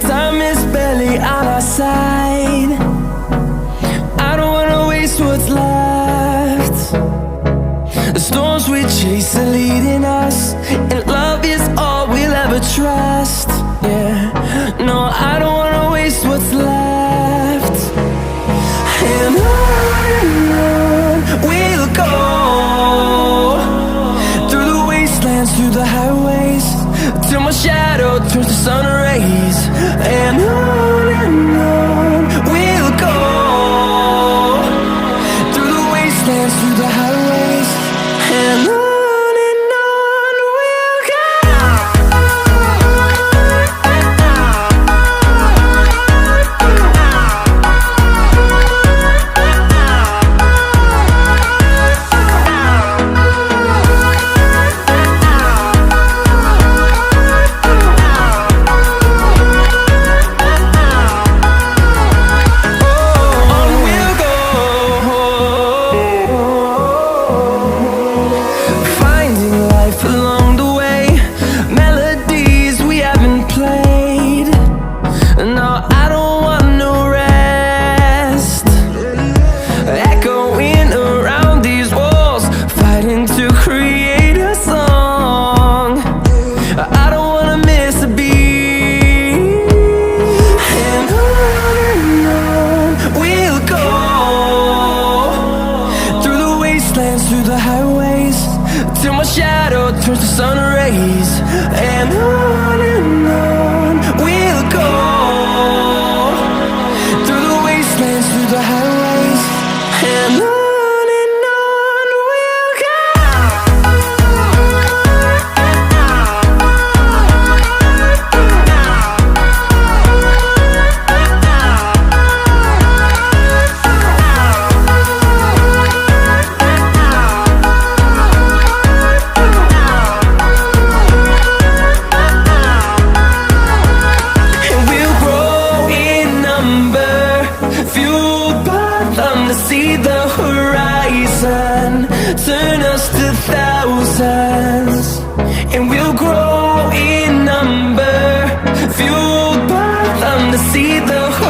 Time is barely on our side. I don't wanna waste what's left. The storms we chase are leading us, and love is all we'll ever trust. Yeah, no, I don't wanna waste what's left. And on we'll go, through the wastelands, through the highways, till my shadow turns to sun rays. And on we'll go, through the wastelands, through the highways, and on we'll go. Through the highways, till my shadow turns to sun rays. And on we'll go, through the wastelands, through the highways, and on we'll go. See the horizon, turn us to thousands, and we'll grow in number, fueled by them to see the horizon.